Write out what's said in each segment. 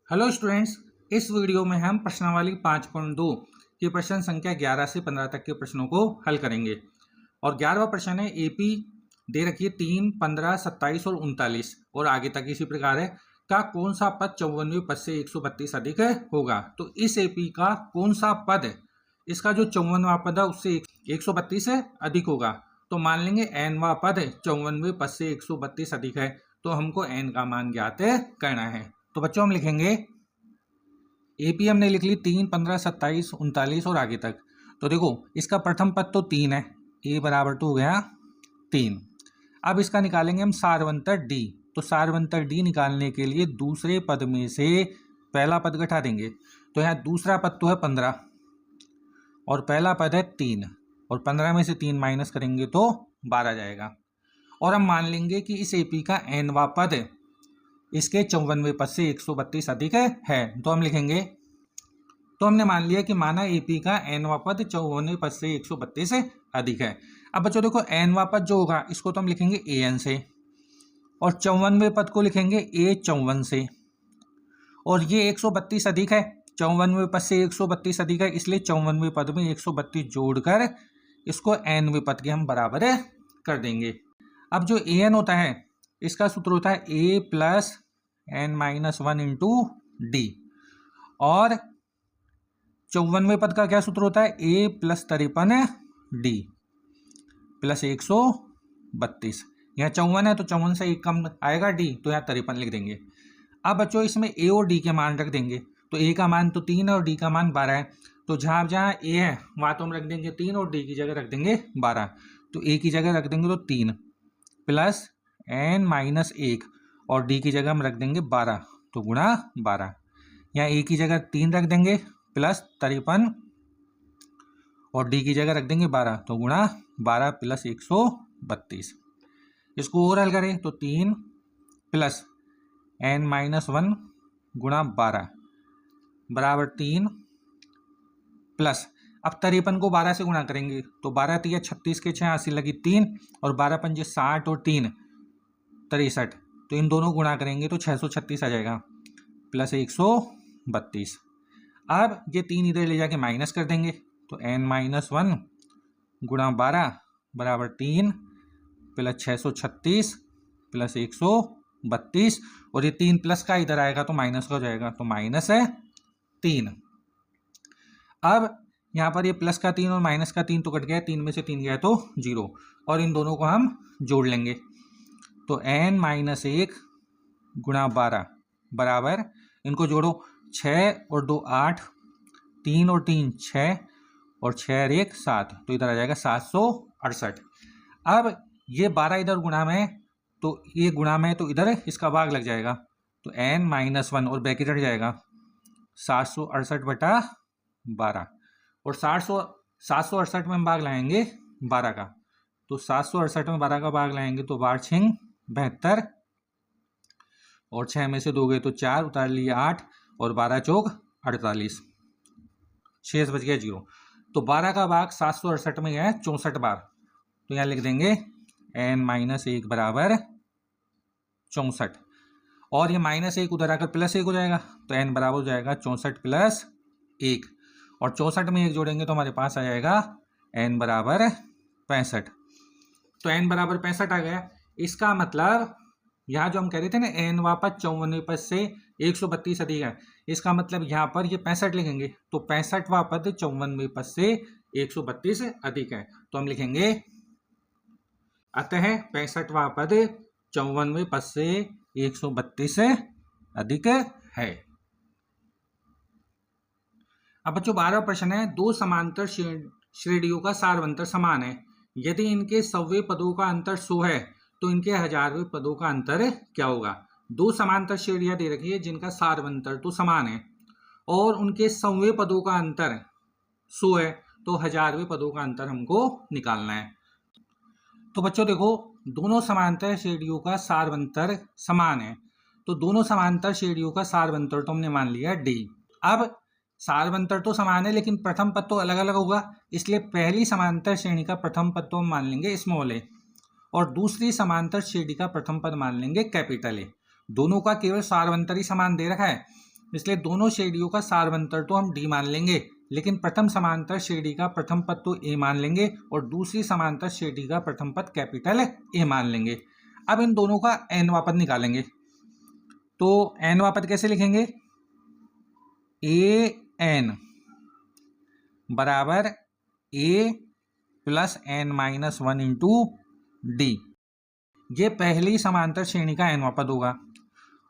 Hello students, इस video में हम प्रश्नावली 5.2 की प्रश्न संख्या 11 से 15 तक के प्रश्नों को हल करेंगे। और 11वां प्रश्न है एपी दे रखी है 3, 15, 27 और 39 और आगे तक इसी प्रकार है का कौन सा पद 54वें पद से 132 अधिक होगा। तो इस एपी का कौन सा पद इसका जो 54वां पद है उससे 132 अधिक होगा। तो मान लेंगे एनवा पद 54वें पद से 132 अधिक है, तो हमको एन का मान ज्ञात करना है। तो बच्चों हम लिखेंगे एपी हमने लिख ली 3, 15, 27, 39 और आगे तक। तो देखो इसका प्रथम पद तो 3 है, ए बराबर तो हो गया 3। अब इसका निकालेंगे हम सारवंतर डी। तो सारवंतर डी निकालने के लिए दूसरे पद में से पहला पद घटा देंगे। तो यहाँ दूसरा पद तो है 15 और पहला पद है 3 और 15 में से 3 माइनस करेंगे तो 12 जाएगा। और हम मान लेंगे कि इस एपी का एनवा पद इसके 54वें पद से 132 अधिक है। तो हम लिखेंगे, तो हमने मान लिया कि माना एपी का एनवा पद 54वें पद से 132 अधिक है। अब बच्चों देखो एनवा पद जो होगा इसको तो हम लिखेंगे ए एन से और 54वें पद को लिखेंगे ए 54 से। और ये 132 अधिक है, 54वें पद से 132 अधिक है, इसलिए 54वें पद में 132 जोड़कर इसको एनवें पद के हम बराबर कर देंगे। अब जो ए एन होता है इसका सूत्र होता है a plus n minus 1 into d. और 54वें पद का क्या सूत्र होता है ए प्लस 53 डी प्लस 132। यहाँ 54 है तो 54 से एक कम आएगा डी, तो यहाँ 53 लिख देंगे। अब बच्चों इसमें ए और डी के मान रख देंगे। तो ए का मान तो 3 है और डी का मान 12 है। तो जहाँ जहाँ ए है वहाँ तो हम रख देंगे 3 और डी की जगह रख देंगे 12। तो ए की जगह रख देंगे तो 3 प्लस एन माइनस 1 और डी की जगह हम रख देंगे 12, तो गुणा 12। यहाँ ए की जगह 3 रख देंगे प्लस 53 और डी की जगह रख देंगे 12, तो गुणा 12 प्लस 132। इसको और हल करें तो 3 प्लस एन माइनस 1 गुणा 12 बराबर 3 प्लस, अब 53 को 12 से गुणा करेंगे तो 12 3 36 के 6 80 लगी 3 और 12 पंजे 60 और 3 63, तो इन दोनों गुणा करेंगे तो 636 आ जाएगा प्लस 132। अब ये 3 इधर ले जाके माइनस कर देंगे तो n माइनस 1 गुणा 12 बराबर 3 प्लस 636 प्लस 132 और ये 3 प्लस का इधर आएगा तो माइनस का हो जाएगा, तो माइनस है 3। अब यहाँ पर ये प्लस का 3 और माइनस का 3 तो कट गया, 3 में से 3 गया तो 0 और इन दोनों को हम जोड़ लेंगे। तो n माइनस 1 गुणा 12 बराबर, इनको जोड़ो 6 और 2 8, 3 और 3 6 और 6 और 1 7, तो इधर आ जाएगा 768। अब ये 12 इधर गुणा में तो ये गुणा में तो इधर इसका भाग लग जाएगा, तो n माइनस 1 और ब्रैकेट हट जाएगा 768 बटा 12 और 768 में हम भाग लाएंगे 12 का, तो 768 में 12 का भाग लाएंगे तो 12 छिंग 72 और 6 में से 2 गए तो 4, उतार लिए 8 और 12 चौक 48, 6 बच गया 0। तो 12 का भाग 768 में है 64 बार, तो यहाँ लिख देंगे n माइनस 1 बराबर 64 और ये माइनस 1 उधर आकर प्लस 1 हो जाएगा, तो n बराबर हो जाएगा 64 प्लस 1 और 64 में 1 जोड़ेंगे तो हमारे पास आ जाएगा n बराबर 65। तो n बराबर 65 आ गया। इसका मतलब यहाँ जो हम कह रहे थे ना एन वापस 54वें पद से 132 अधिक है, इसका मतलब यहाँ पर ये 65 लिखेंगे, तो 65वां पद 54वें पद से 132 अधिक है। तो हम लिखेंगे अतः 65वां पद 54वें पद से 132 अधिक है। अब बच्चों 12वां प्रश्न है, दो समांतर श्रेणियों का सारवंतर समान है, यदि इनके 100वें पदों का अंतर 100 है तो इनके 1000वें पदों का अंतर क्या होगा। दो समांतर श्रेणियां दे रखी है जिनका सारवंतर तो समान है और उनके 100वें पदों का अंतर 100 है, तो 1000वें पदों का अंतर हमको निकालना है। तो बच्चों देखो दोनों समांतर श्रेणियों का सारवंतर समान है, तो दोनों समांतर श्रेणियों का सारवंतर तो हमने मान लिया डी। अब सारवंतर तो समान है लेकिन प्रथम पद तो अलग अलग होगा, इसलिए पहली समांतर श्रेणी का प्रथम पद तो हम मान लेंगे स्मॉल ए और दूसरी समांतर श्रेणी का प्रथम पद मान लेंगे कैपिटल ए। दोनों का केवल सारवंतर ही समान दे रखा है, इसलिए दोनों श्रेणियों का सार्वंतर तो हम डी मान लेंगे, लेकिन प्रथम समांतर श्रेणी का प्रथम पद तो ए मान लेंगे और दूसरी समांतर श्रेणी का प्रथम पद कैपिटल ए मान लेंगे। अब इन दोनों का nवां पद निकालेंगे। तो nवां पद कैसे लिखेंगे? ए एन बराबर a plus n minus 1 into d. ये पहली समांतर श्रेणी का nवां पद होगा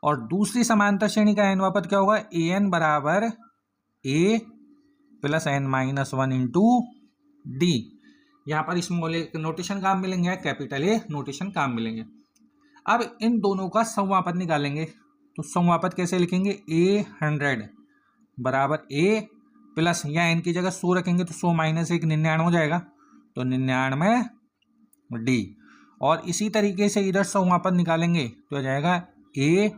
और दूसरी समांतर श्रेणी का nवां पद क्या होगा? ए एन बराबर a plus n minus 1 into d. यहाँ पर स्मॉल ए नोटेशन काम मिलेंगे, कैपिटल ए नोटेशन काम मिलेंगे। अब इन दोनों का संवां पद निकालेंगे। तो संवां पद कैसे लिखेंगे? ए 100 बराबर ए प्लस, या एन की जगह 100 रखेंगे तो 100 माइनस 1 99 हो जाएगा, तो 99 डी। और इसी तरीके से इधर संवां पद निकालेंगे तो आ जाएगा ए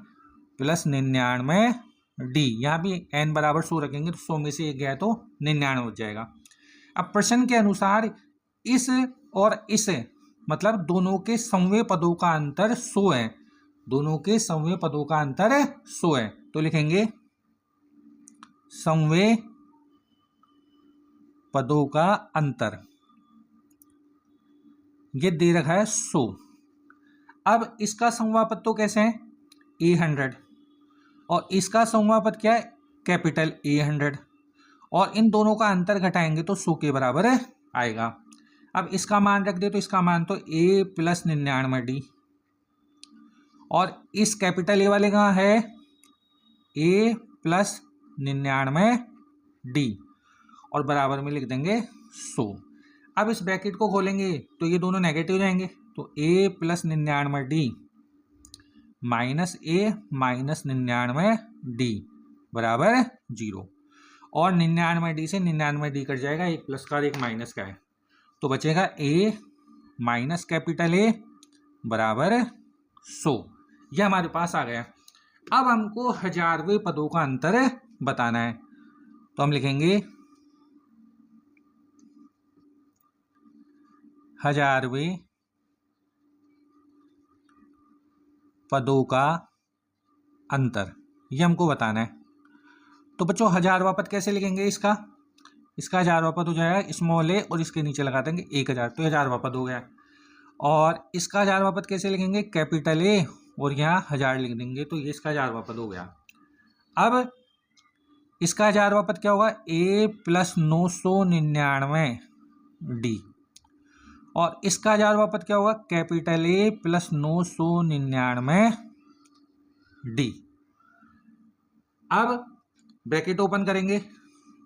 प्लस 99 डी। यहाँ भी एन बराबर 100 रखेंगे तो 100 में से 1 गया तो 99 हो जाएगा। अब प्रश्न के अनुसार इस और इस मतलब दोनों के समवेय पदों का अंतर 100 है। दोनों के समवेय पदों का अंतर 100 है, तो लिखेंगे समवेय पदों का अंतर, ये दे रखा है 100। अब इसका समवाय पद तो कैसे है? ए 100 और इसका समवाय पद क्या है? Capital A 100। और इन दोनों का अंतर घटाएंगे तो 100 के बराबर आएगा। अब इसका मान रख दे तो इसका मान तो ए प्लस 99 डी, और इस कैपिटल ए वाले का है ए प्लस 99 डी, और बराबर में लिख देंगे 100। अब इस ब्रैकेट को खोलेंगे तो ये दोनों नेगेटिव हो जाएंगे, तो ए प्लस 99 डी माइनस ए माइनस 99 डी बराबर 0। और 99 डी से 99 डी कट जाएगा, एक प्लस का और एक माइनस का है, तो बचेगा ए माइनस कैपिटल ए बराबर 100। यह हमारे पास आ गया। अब हमको हजारवें पदों का अंतर बताना है, तो हम लिखेंगे हजारवें पदों का अंतर, ये हमको बताना है। तो बच्चों हजारवां पद कैसे लिखेंगे? इसका हजारवां पद हो जाएगा स्मॉल ए और इसके नीचे लगा देंगे 1000, तो हजारवां पद हो गया। और इसका हजारवां पद कैसे लिखेंगे? कैपिटल ए और यहाँ 1000 लिख देंगे, तो ये इसका हजारवां पद हो गया। अब इसका हजारवां पद क्या होगा? ए प्लस 999 डी, और इसका हजारवां पद क्या होगा? Capital A plus 999 D. अब ब्रैकेट ओपन करेंगे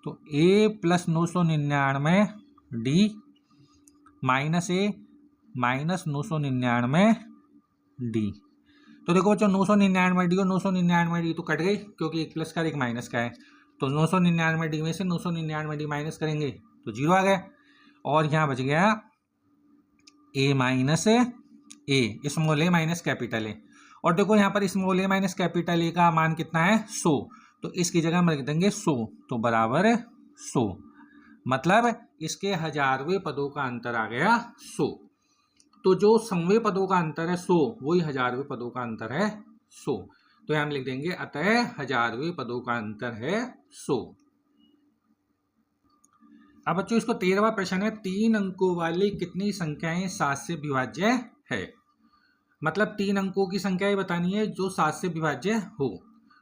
तो ए प्लस 999 डी माइनस ए माइनस 999 डी। तो देखो बच्चों 999 डी और 999 डी तो कट गई, क्योंकि एक प्लस का एक माइनस का है, तो 999 डी में से 999 डी माइनस करेंगे तो 0 आ गया, और यहाँ बच गया a minus a, small a minus capital A. और देखो यहाँ पर small a minus capital A का मान कितना है? 100, तो इसकी जगह हम लिख देंगे 100, तो बराबर 100, मतलब इसके हजारवें पदों का अंतर आ गया 100। तो जो समवेय पदों का अंतर है 100, वही हजारवें पदों का अंतर है 100, तो हम लिख देंगे अतः हजारवें पदों का अंतर है 100। अब बच्चों इसको 13वां प्रश्न है, 3 अंकों वाली कितनी संख्याएं 7 से विभाज्य है? मतलब 3 अंकों की संख्याएं बतानी है जो 7 से विभाज्य हो।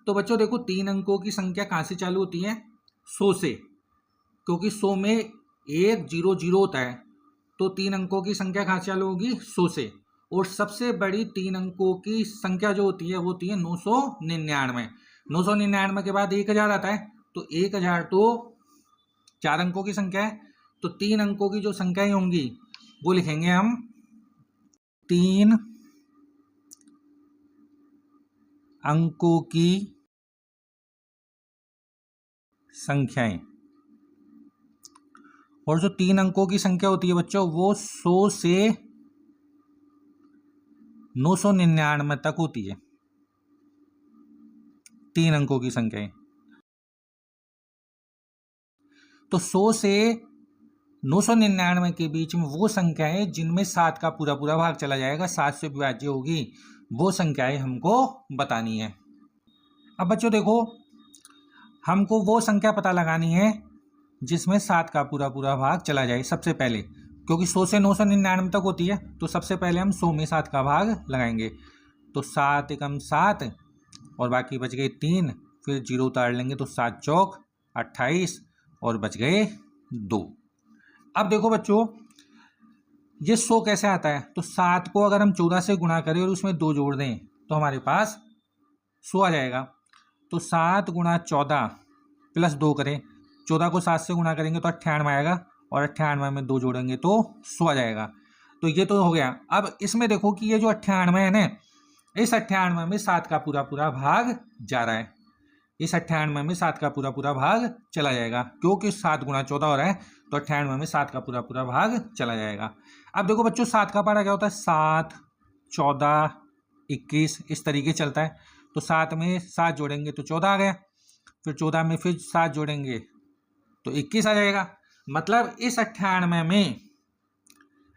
तो बच्चों देखो 3 अंकों की संख्या कहाँ से चालू होती है? 100 से, क्योंकि 100 में 1 0 0 होता है, तो 3 अंकों की संख्या कहाँ से चालू होगी? 100 से। और सबसे बड़ी 3 अंकों की संख्या जो होती है वो होती है 999। 999 के बाद 1000 आता है, तो 1000 तो 4 अंकों की संख्या है, तो 3 अंकों की जो संख्याएं होंगी वो लिखेंगे हम 3 अंकों की संख्याएं। और जो 3 अंकों की संख्या होती है बच्चों वो 100 से 999 तक होती है, 3 अंकों की संख्याएं। तो 100 से 999 के बीच में वो संख्याएं जिनमें 7 का पूरा पूरा भाग चला जाएगा, 7 से विभाज्य होगी, वो संख्याएं हमको बतानी है। अब बच्चों देखो हमको वो संख्या पता लगानी है जिसमें 7 का पूरा पूरा भाग चला जाए सबसे पहले, क्योंकि 100 से 999 तक होती है, तो सबसे पहले हम 100 में 7 का भाग लगाएंगे। तो 7 एकम 7 और बाकी बच गए 3, फिर 0 उतार लेंगे तो 7 चौक 28 और बच गए 2। अब देखो बच्चों, ये 100 कैसे आता है, तो 7 को अगर हम 14 से गुणा करें और उसमें 2 जोड़ दें तो हमारे पास 100 आ जाएगा। तो 7 गुणा 14 प्लस 2 करें, 14 को 7 से गुणा करेंगे तो 98 आएगा और 98 में 2 जोड़ेंगे तो 100 आ जाएगा। तो ये तो हो गया। अब इसमें देखो कि ये जो 98 है ना, इस 98 में 7 का पूरा पूरा भाग जा रहा है, इस 98 में 7 का पूरा पूरा भाग चला जाएगा, क्योंकि 7 गुणा 14 हो रहा है तो 98 में 7 का पूरा पूरा भाग चला जाएगा। अब देखो बच्चों, 7 का पारा क्या होता है, 7 14 21 इस तरीके चलता है। तो 7 में 7 जोड़ेंगे तो 14 आ गया, फिर 14 में फिर 7 जोड़ेंगे तो 21 आ जाएगा। मतलब इस 98 में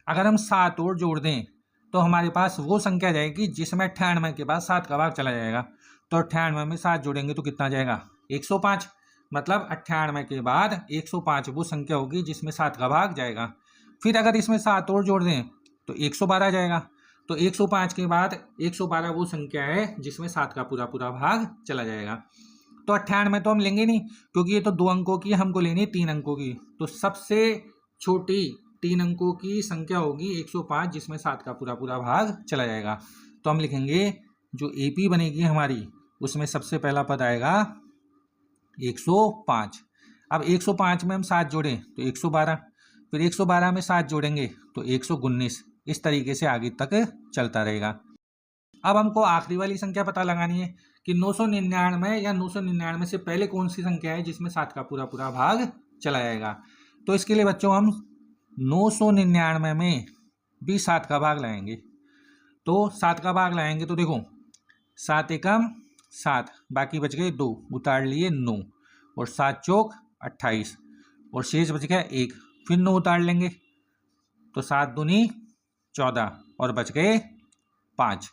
अगर हम 7 और जोड़ दें तो हमारे पास वो संख्या आ जाएगी जिसमें 98 के बाद 7 का भाग चला जाएगा। तो 98 में 7 जोड़ेंगे तो कितना आ जाएगा, 105। मतलब 98 के बाद 105 वो संख्या होगी जिसमें 7 का भाग जाएगा। फिर अगर इसमें 7 और जोड़ दें तो 112 आ जाएगा। तो 105 के बाद 112 वो संख्या है जिसमें 7 का पूरा पूरा भाग चला जाएगा। तो 98 तो हम लेंगे नहीं, क्योंकि ये तो 2 अंकों की, हमको लेनी 3 अंकों की। तो सबसे छोटी 3 अंकों की संख्या होगी 105 जिसमें 7 का पूरा पूरा भाग चला जाएगा। तो हम लिखेंगे जो AP बनेगी हमारी, उसमें सबसे पहला पद आएगा 105। अब 105 में हम 7 जोड़ें तो 112, फिर 112 में 7 जोड़ेंगे तो 119, इस तरीके से आगे तक चलता रहेगा। अब हमको आखिरी वाली संख्या पता लगानी है कि 999 या 999 से पहले कौन सी संख्या है जिसमें 7 का पूरा पूरा भाग चला जाएगा। तो इसके लिए बच्चों हम 999 में भी 7 का भाग लगाएंगे। तो 7 का भाग लगाएंगे तो देखो 7 एकम 7, बाकी बच गए 2, उतार लिए 9 और 7 चौक 28 और शेष बच गया 1, फिर 9 उतार लेंगे तो 7 दूनी 14 और बच गए 5।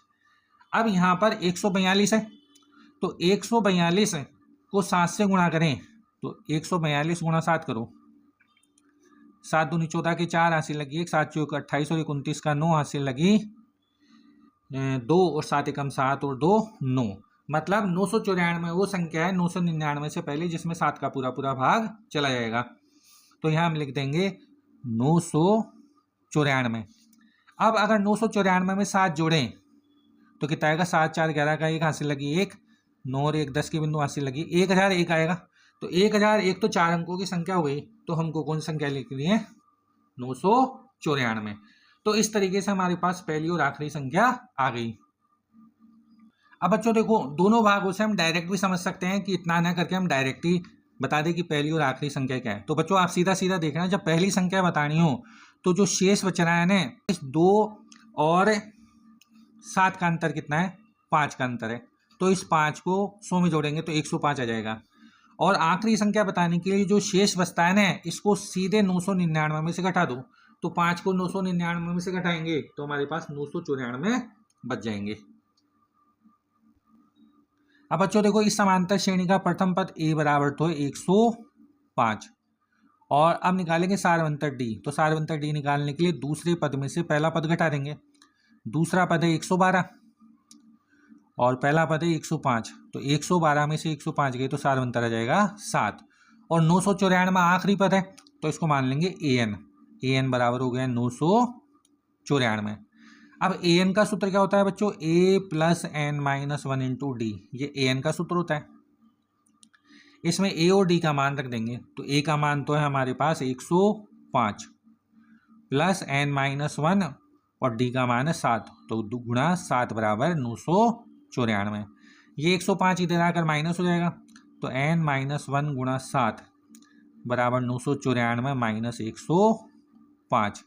अब यहाँ पर 142 है, तो 142 को 7 से गुणा करें तो 142 गुणा 7 करो, 7 दूनी 14 की 4 हासिल लगी 1, 7 चौक 28 और 29 का 9 हासिल लगी 2 और 7 एकम 7 और 2 9। मतलब 994 वो संख्या है 999 से पहले जिसमें 7 का पूरा पूरा भाग चला जाएगा। तो यहाँ हम लिख देंगे 994। अब अगर 994 में 7 जोड़ें तो कितना आएगा, 7 4 11 का 1 हासिल लगी 1, 9 और 1 10 की बिंदु हासिल लगी 1001 आएगा। तो 1001 तो 4 अंकों की संख्या हो गई। तो हमको कौन सी संख्या लिखनी है, 994। तो इस तरीके से हमारे पास पहली और आखिरी संख्या आ गई। अब बच्चों देखो, दोनों भागों से हम डायरेक्ट भी समझ सकते हैं कि इतना ना करके हम डायरेक्ट ही बता दें कि पहली और आखिरी संख्या क्या है। तो बच्चों आप सीधा सीधा देखना, जब पहली संख्या बतानी हो तो जो शेष बच रहा है ना, इस 2 और 7 का अंतर कितना है, 5 का अंतर है। तो इस 5 को 100 में जोड़ेंगे तो 105 आ जाएगा। और आखिरी संख्या बताने के लिए जो शेष बचता है ना, इसको सीधे 999 में से घटा दो। तो 5 को 999 में से घटाएंगे तो हमारे पास 994 बच जाएंगे। अब बच्चों देखो, इस समांतर श्रेणी का प्रथम पद A बराबर तो 105 और अब निकालेंगे सारवंतर D। तो सारवंतर D निकालने के लिए दूसरे पद में से पहला पद घटा देंगे। दूसरा पद है 112 और पहला पद है 105। तो 112 में से 105 गए तो सारवंतर आ जाएगा 7 और 994 आखिरी पद है तो इसको मान लेंगे AN बराबर हो गया 994। अब AN का सूत्र क्या होता है बच्चों, A + n-1 × D। ये AN का सूत्र होता है। इसमें A और D का मान रख देंगे। तो A का मान तो है हमारे पास 105 + n-1 और D का मान है 7, तो गुणा 7 बराबर 994। ये 105 इधर आकर माइनस हो जाएगा तो n-1 गुणा 7 बराबर 994 माइनस 105।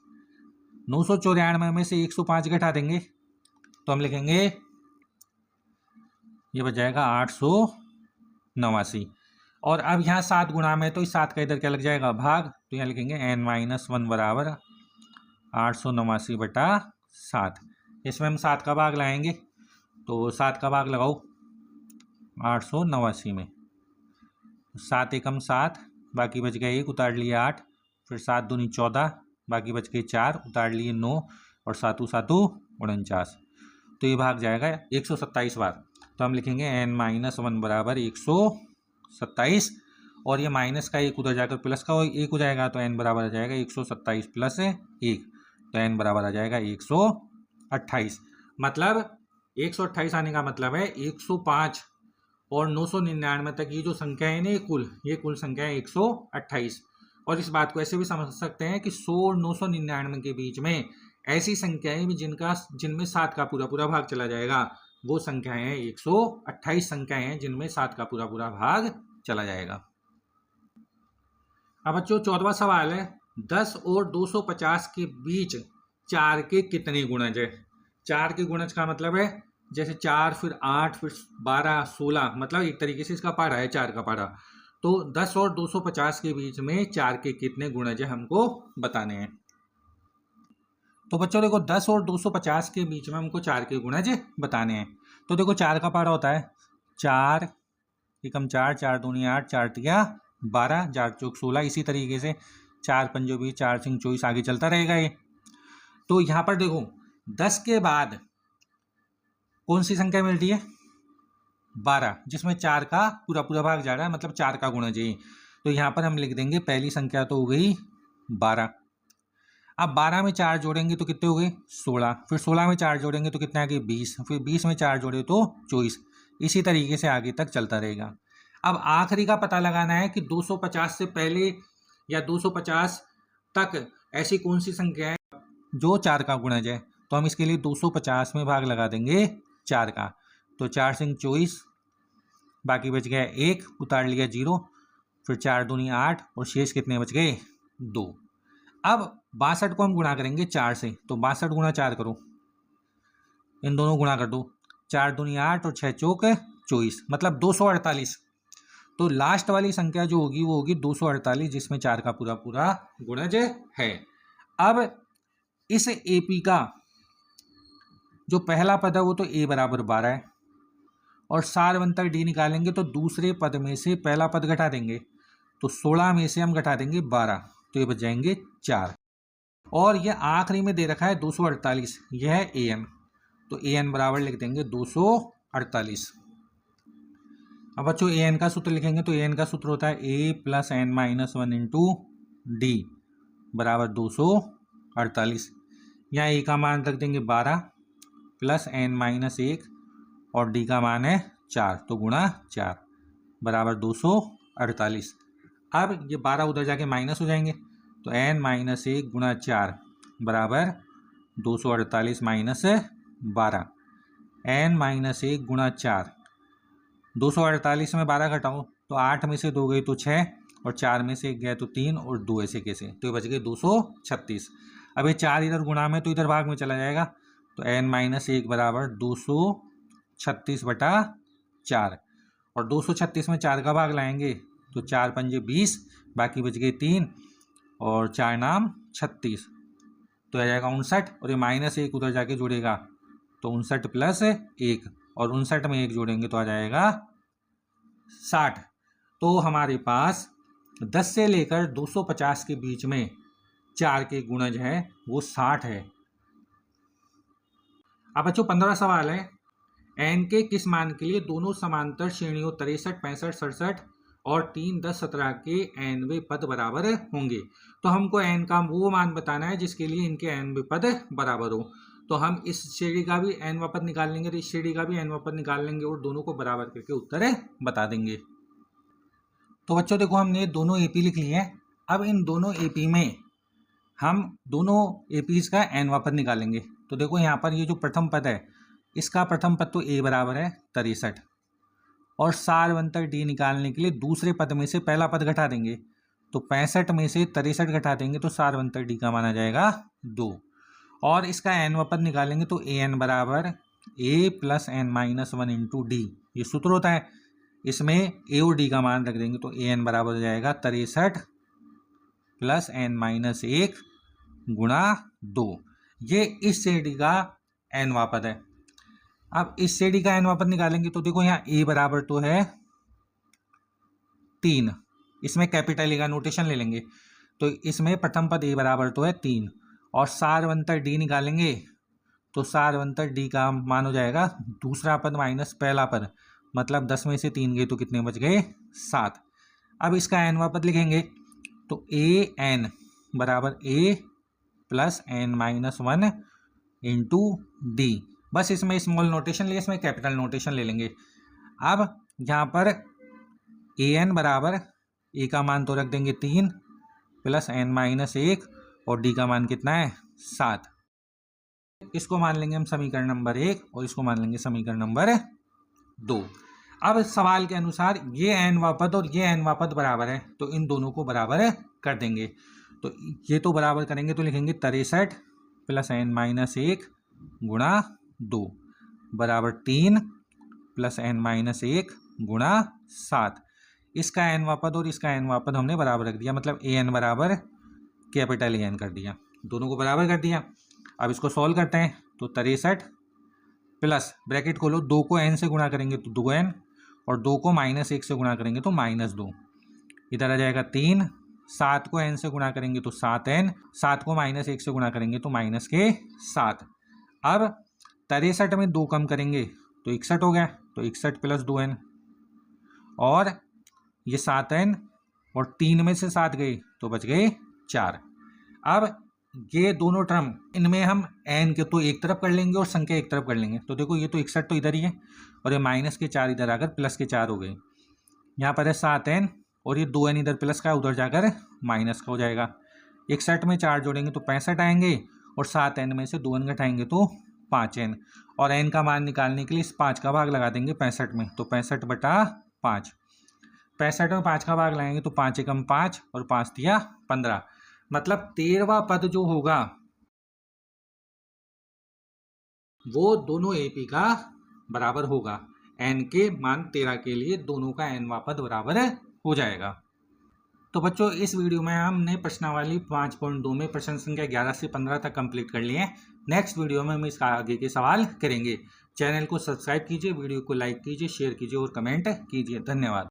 994 में से 105 घटा देंगे तो हम लिखेंगे, ये बच जाएगा 889। और अब यहाँ 7 गुणा में तो इस 7 का इधर क्या लग जाएगा, भाग। तो यहाँ लिखेंगे n-1 बराबर 889/7। इसमें हम 7 का भाग लगाएंगे तो 7 का भाग लगाओ 889 में। 7 एकम 7, बाकी बच गया 1, उतार लिए 8, फिर 7 दूनी 14, बाकी बच गए 4, उतार लिए 9, और 7 7 49। तो ये भाग जाएगा 127 बार। तो हम लिखेंगे n-1 बराबर 127, और ये माइनस का 1 उधर जाकर प्लस का 1 हो जाएगा, तो n बराबर आ जाएगा 127 प्लस 1, तो n बराबर आ जाएगा 128। मतलब 128 आने का मतलब है 105 और 999 तक ये जो संख्या है ना, ये कुल संख्या है 128। और इस बात को ऐसे भी समझ सकते हैं कि 100 और 999 के बीच में ऐसी संख्याएं भी जिनमें 7 का पूरा पूरा भाग चला जाएगा, वो संख्याएं हैं 128 संख्याएं हैं जिनमें 7 का पूरा पूरा भाग चला जाएगा। अब बच्चों 14वां सवाल है, 10 और 250 के बीच 4 के कितने गुणज है। 4 के गुणज का मतलब है जैसे 4 फिर 8 फिर 12 16, मतलब एक तरीके से इसका पारा है 4 का पारा। तो 10 और 250 के बीच में 4 के कितने गुणज है हमको बताने हैं। तो बच्चों देखो 10 और 250 के बीच में हमको 4 के गुणज बताने हैं। तो देखो 4 का पारा होता है 4 एकम 4, 4 दूनी 8, 4 तिया 12, 4 चौक 16, इसी तरीके से 4 पंजो 20, 4 सिंह 24, आगे चलता रहेगा ये। तो यहाँ पर देखो 10 के बाद कौन सी संख्या मिलती है, 12, जिसमें 4 का पूरा पूरा भाग जा रहा है, मतलब 4 का गुणज है। तो यहाँ पर हम लिख देंगे पहली संख्या तो हो गई 12। अब 12 में 4 जोड़ेंगे तो कितने हो गए 16, फिर 16 में 4 जोड़ेंगे तो कितने आ गए 20, फिर 20 में 4 जोड़े तो 24, इसी तरीके से आगे तक चलता रहेगा। अब आखिरी का पता लगाना है कि 250 से पहले या 250 तक ऐसी कौन सी संख्या है जो 4 का गुणज है। तो हम इसके लिए 250 में भाग लगा देंगे 4 का, तो 4 सिंह 24, बाकी बच गया 1, उतार लिया 0, फिर 4 दूनी 8, और शेष कितने बच गए 2। अब 62 को हम गुणा करेंगे 4 से, तो 62 गुणा 4 करो, इन दोनों गुणा कर दो, 4 दूनी 8 और 6 चौक 24, मतलब 248। तो लास्ट वाली संख्या जो होगी वो होगी 248, जिसमें 4 का पूरा पूरा गुणज है। अब इस एपी का जो पहला पद है वो तो a बराबर 12 है, और सारवंतर डी निकालेंगे तो दूसरे पद में से पहला पद घटा देंगे, तो 16 में से हम घटा देंगे 12, तो ये बच जाएंगे 4। और ये आखिरी में दे रखा है 248, यह है an, तो an बराबर लिख देंगे 248। अब बच्चों an का सूत्र लिखेंगे, तो an का सूत्र होता है a plus n-1 into D बराबर 248। यहाँ a का मान रख देंगे 12 प्लस n-1, और d का मान है 4, तो गुणा 4 बराबर 248। अब ये 12 उधर जाके माइनस हो जाएंगे, तो n-1 गुणा 4 बराबर 248 माइनस 12, n-1 गुणा 4, 248 में 12 घटाओ तो 8 में से 2 गए तो 6, और 4 में से 1 गया तो 3, और 2 ऐसे कैसे, तो ये बच गए 236। अब ये 4 इधर गुणा में तो इधर भाग में चला जाएगा, तो n-1 बराबर 236 बटा 4, और 236 में 4 का भाग लाएंगे तो 4 पंजे 20, बाकी बच गए 3, और 4 नाम 36, तो आ जाएगा 59, और ये -1 उधर जाके जुड़ेगा तो 59 प्लस 1, और 59 में 1 जोड़ेंगे तो आ जाएगा 60। तो हमारे पास 10 से लेकर 250 के बीच में 4 के गुणज है वो 60 है। अब बच्चों 15वां सवाल है, n के किस मान के लिए दोनों समांतर श्रेणियों 63, 65, 67 और 3, 10, 17 के nवें पद बराबर होंगे। तो हमको n का वो मान बताना है जिसके लिए इनके nवें पद बराबर हो। तो हम इस श्रेणी का भी nवां पद निकाल लेंगे, तो इस श्रेणी का भी nवां पद निकाल लेंगे, और दोनों को बराबर करके उत्तर बता देंगे। तो बच्चों देखो हमने दोनों एपी लिख लिए हैं। अब इन दोनों एपी में हम दोनों एपीज का nवां पद निकालेंगे। तो देखो यहाँ पर ये जो प्रथम पद है, इसका प्रथम पद तो a बराबर है 63, और सारवंतर d निकालने के लिए दूसरे पद में से पहला पद घटा देंगे, तो 65 में से 63 घटा देंगे तो सारवंतर d का माना जाएगा 2, और इसका nवां पद निकालेंगे तो an बराबर a plus n-1 into d, ये सूत्र होता है। इसमें a और d का मान रख देंगे तो an बराबर हो जाएगा 63 प्लस n-1 गुणा 2, ये इस श्रेणी का nवां पद है। अब इस श्रेणी का nवां पद निकालेंगे तो देखो यहाँ a बराबर तो है 3, इसमें कैपिटल ए का नोटेशन ले लेंगे। तो इसमें प्रथम पद ए बराबर तो है 3 और सारवंतर डी निकालेंगे तो सारवंतर डी का मान हो जाएगा दूसरा पद माइनस पहला पद, मतलब 10 में से 3 गए तो कितने बच गए 7। अब इसका एनवा पद लिखेंगे तो ए एन बराबर a plus n minus 1 into d. बस इसमें स्मॉल नोटेशन लिए, इसमें कैपिटल नोटेशन ले लेंगे। अब यहाँ पर ए एन बराबर ए का मान तो रख देंगे 3 प्लस एन माइनस 1 और डी का मान कितना है 7। इसको मान लेंगे हम समीकरण नंबर 1 और इसको मान लेंगे समीकरण नंबर 2। अब सवाल के अनुसार ये एनवा पद और ये एनवा पद बराबर है तो इन दोनों को बराबर कर देंगे। तो ये तो बराबर करेंगे तो लिखेंगे 63 प्लस एन माइनस 1 गुणा 2 बराबर 3 प्लस एन माइनस 1 गुणा 7। इसका एनवा पद और इसका एनवा पद हमने बराबर रख दिया, मतलब ए एन बराबर कैपिटल ए एन कर दिया, दोनों को बराबर कर दिया। अब इसको सॉल्व करते हैं तो 63 प्लस ब्रैकेट खोलो 2 को n से गुणा करेंगे तो 2n और 2 को -1 से गुणा करेंगे तो -2, इधर आ जाएगा 3। 7 को n से गुणा करेंगे तो 7n, 7 को -1 से गुणा करेंगे तो -7। अब 63 में 2 कम करेंगे तो 61 हो गया, तो 61 प्लस 2n और ये 7n और 3 में से 7 गए तो बच गए 4। अब ये दोनों टर्म इनमें हम n के तो एक तरफ कर लेंगे और संख्या एक तरफ कर लेंगे। तो देखो ये तो 61 तो इधर ही है और ये माइनस के 4 इधर आकर प्लस के 4 हो गए। यहाँ पर है 7n और ये 2n इधर प्लस का उधर जाकर माइनस का हो जाएगा। 61 में 4 जोड़ेंगे तो 65 आएंगे और 7n में से 2n घटाएंगे तो 5n और n का मान निकालने के लिए इस 5 का भाग लगा देंगे 65 में, तो 65/5। 65 में 5 का भाग लगाएंगे तो 5 एकम 5 और 5 दिया 15, मतलब 13वां पद जो होगा वो दोनों एपी का बराबर होगा। एन के मान 13 के लिए दोनों का एनवा पद बराबर हो जाएगा। तो बच्चों इस वीडियो में हमने प्रश्नावली 5.2 में प्रश्न संख्या 11 से 15 तक कंप्लीट कर लिए हैं। नेक्स्ट वीडियो में हम इसका आगे के सवाल करेंगे। चैनल को सब्सक्राइब कीजिए, वीडियो को लाइक कीजिए, शेयर कीजिए और कमेंट कीजिए। धन्यवाद।